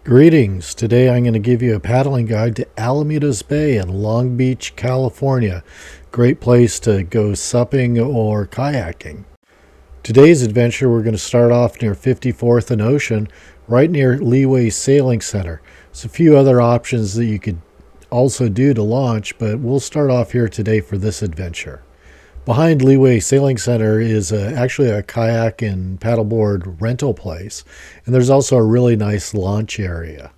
Greetings. Today I'm going to give you a paddling guide to Alamitos Bay in Long Beach, California. Great place to go supping or kayaking. Today's adventure, we're going to start off near 54th and Ocean, right near Leeway Sailing Center. There's a few other options that you could also do to launch, but we'll start off here today for this adventure. Behind Leeway Sailing Center is actually a kayak and paddleboard rental place, and there's also a really nice launch area.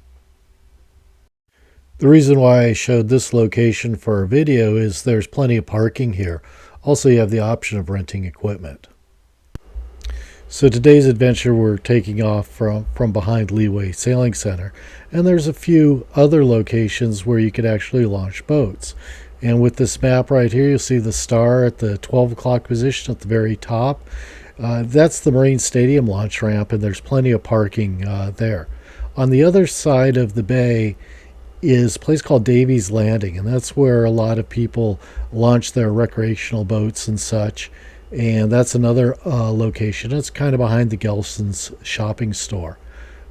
The reason why I showed this location for our video is there's plenty of parking here. Also, you have the option of renting equipment. So today's adventure, we're taking off from behind Leeway Sailing Center, and there's a few other locations where you could actually launch boats. And with this map right here, you'll see the star at the 12 o'clock position at the very top. That's the Marine Stadium launch ramp, and there's plenty of parking there. On the other side of the bay is a place called Davies Landing, and that's where a lot of people launch their recreational boats and such. And that's another location. It's kind of behind the Gelson's shopping store.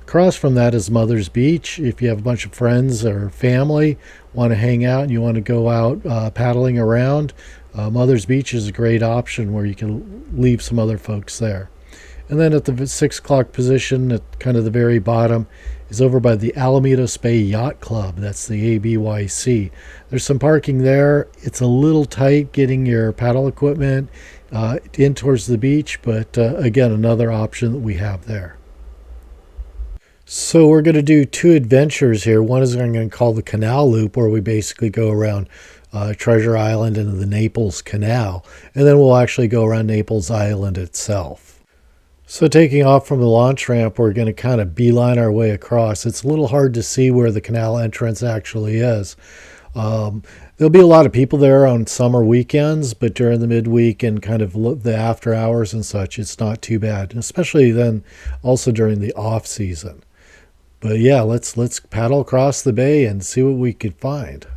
Across from that is Mother's Beach. If you have a bunch of friends or family, want to hang out and you want to go out paddling around, Mother's Beach is a great option where you can leave some other folks there. And then at the 6 o'clock position, at kind of the very bottom, is over by the Alamitos Bay Yacht Club. That's the ABYC. There's some parking there. It's a little tight getting your paddle equipment in towards the beach, but again, another option that we have there. So we're going to do two adventures here. One is I'm going to call the Canal Loop, where we basically go around Treasure Island into the Naples Canal, and then we'll actually go around Naples Island itself. So taking off from the launch ramp, we're going to kind of beeline our way across. It's a little hard to see where the canal entrance actually is. There'll be a lot of people there on summer weekends, but during the midweek and kind of the after hours and such, it's not too bad, especially then also during the off season. But yeah, let's paddle across the bay and see what we could find.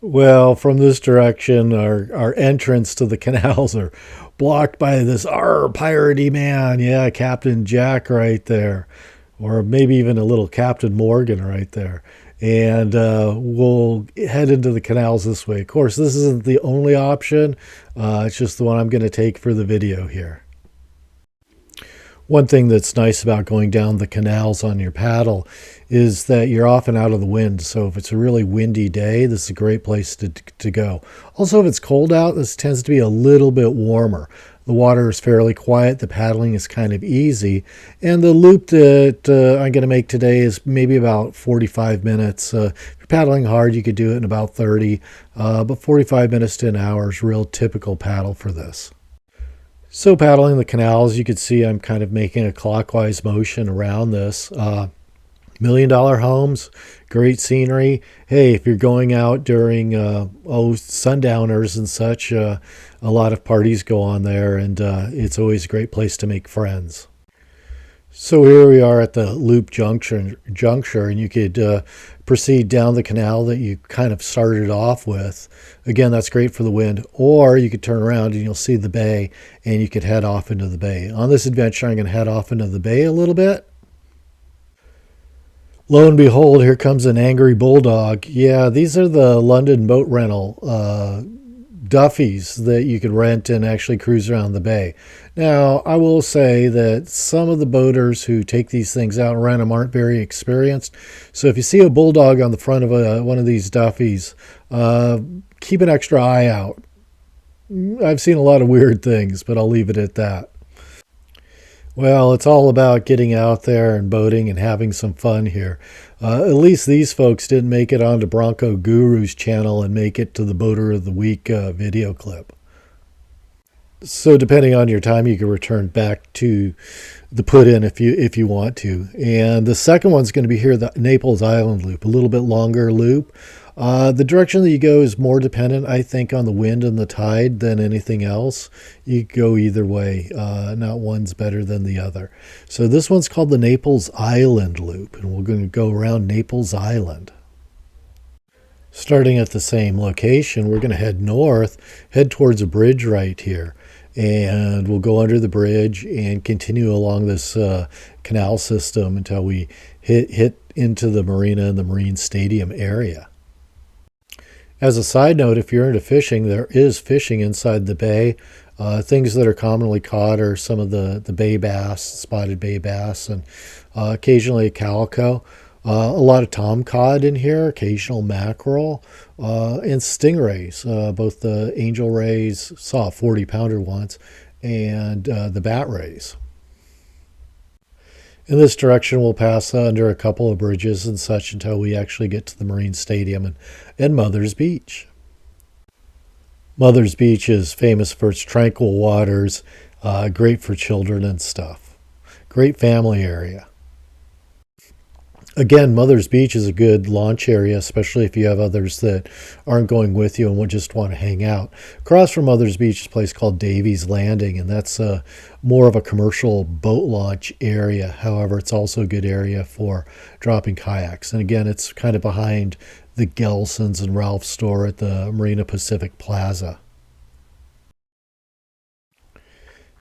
Well, from this direction, our entrance to the canals are blocked by this piratey man. Yeah, Captain Jack right there. Or maybe even a little Captain Morgan right there. And we'll head into the canals this way. Of course, this isn't the only option. It's just the one I'm going to take for the video here. One thing that's nice about going down the canals on your paddle is that you're often out of the wind. So if it's a really windy day, this is a great place to go. Also, if it's cold out, this tends to be a little bit warmer. The water is fairly quiet. The paddling is kind of easy. And the loop that I'm going to make today is maybe about 45 minutes. If you're paddling hard, you could do it in about 30. But 45 minutes to an hour is real typical paddle for this. So paddling the canals, you can see I'm kind of making a clockwise motion around this. $1 million homes, great scenery. Hey, if you're going out during sundowners and such, a lot of parties go on there, and it's always a great place to make friends. So here we are at the Loop juncture, and you could proceed down the canal that you kind of started off with. Again, that's great for the wind. Or you could turn around and you'll see the bay, and you could head off into the bay. On this adventure, I'm going to head off into the bay a little bit. Lo and behold, here comes an angry bulldog. Yeah, these are the London boat rental Duffies that you could rent and actually cruise around the bay. Now, I will say that some of the boaters who take these things out and rent them aren't very experienced. So if you see a bulldog on the front of one of these Duffies, keep an extra eye out. I've seen a lot of weird things, but I'll leave it at that. Well, it's all about getting out there and boating and having some fun here. At least these folks didn't make it onto Bronco Guru's channel and make it to the Boater of the Week video clip. So depending on your time, you can return back to the put-in if you want to. And the second one's going to be here, the Naples Island Loop, a little bit longer loop. The direction that you go is more dependent, I think, on the wind and the tide than anything else. You go either way. Not one's better than the other. So this one's called the Naples Island Loop, and we're going to go around Naples Island. Starting at the same location, we're going to head north, head towards a bridge right here. And we'll go under the bridge and continue along this canal system until we hit into the marina and the marine stadium area. As a side note, if you're into fishing, there is fishing inside the bay. Things that are commonly caught are some of the bay bass, spotted bay bass, and occasionally a calico. A lot of tom cod in here, occasional mackerel, and stingrays. Both the angel rays, saw a 40-pounder once, and the bat rays. In this direction, we'll pass under a couple of bridges and such until we actually get to the Marine Stadium and Mother's Beach. Mother's Beach is famous for its tranquil waters, great for children and stuff. Great family area. Again, Mother's Beach is a good launch area, especially if you have others that aren't going with you and would just want to hang out. Across from Mother's Beach is a place called Davy's Landing, and that's more of a commercial boat launch area. However, it's also a good area for dropping kayaks. And again, it's kind of behind the Gelson's and Ralph's store at the Marina Pacific Plaza.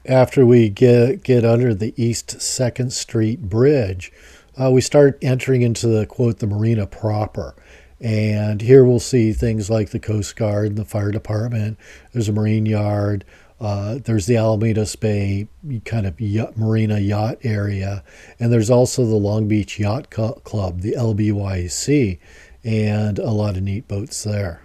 After we get under the East 2nd Street Bridge, we start entering into the, quote, the marina proper. And here we'll see things like the Coast Guard and the fire department. There's a marine yard. There's the Alamitos Bay kind of marina yacht area. And there's also the Long Beach Yacht Club, the LBYC, and a lot of neat boats there.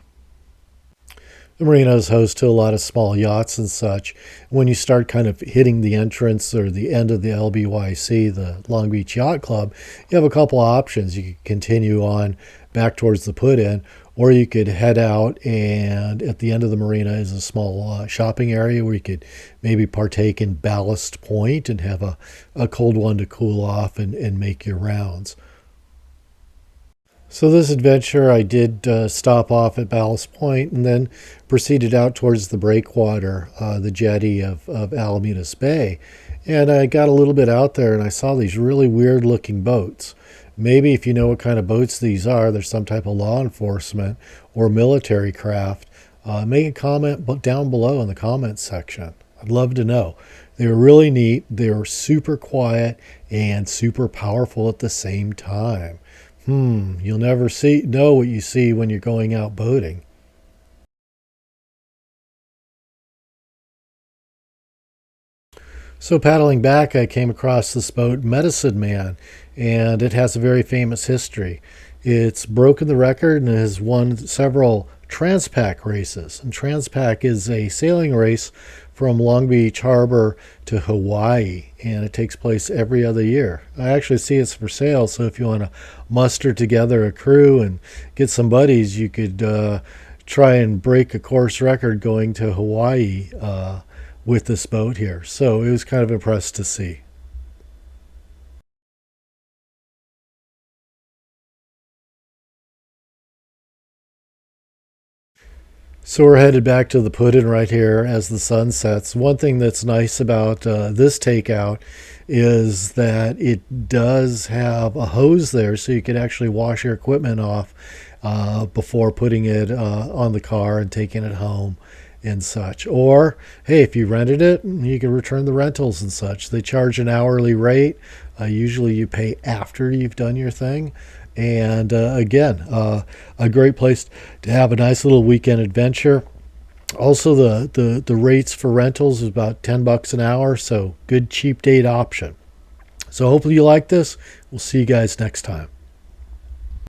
The marina is host to a lot of small yachts and such. When you start kind of hitting the entrance or the end of the LBYC, the Long Beach Yacht Club, you have a couple of options. You could continue on back towards the put-in, or you could head out, and at the end of the marina is a small shopping area where you could maybe partake in Ballast Point and have a cold one to cool off and make your rounds. So this adventure, I did stop off at Ballast Point and then proceeded out towards the breakwater, the jetty of Alamitos Bay. And I got a little bit out there and I saw these really weird looking boats. Maybe if you know what kind of boats these are, they're some type of law enforcement or military craft, make a comment down below in the comments section. I'd love to know. They were really neat. They were super quiet and super powerful at the same time. You'll never know what you see when you're going out boating. So paddling back, I came across this boat, Medicine Man, and it has a very famous history. It's broken the record and has won several Transpac races. And Transpac is a sailing race from Long Beach Harbor to Hawaii, and it takes place every other year. I actually see it's for sale, so if you want to muster together a crew and get some buddies, you could try and break a course record going to Hawaii with this boat here. So it was kind of impressed to see. So we're headed back to the put-in right here as the sun sets. One thing that's nice about this takeout is that it does have a hose there, so you can actually wash your equipment off before putting it on the car and taking it home and such. Or, hey, if you rented it, you can return the rentals and such. They charge an hourly rate. Usually you pay after you've done your thing. And again, a great place to have a nice little weekend adventure. Also, the rates for rentals is about $10 an hour, so good cheap date option. So hopefully you like this. We'll see you guys next time.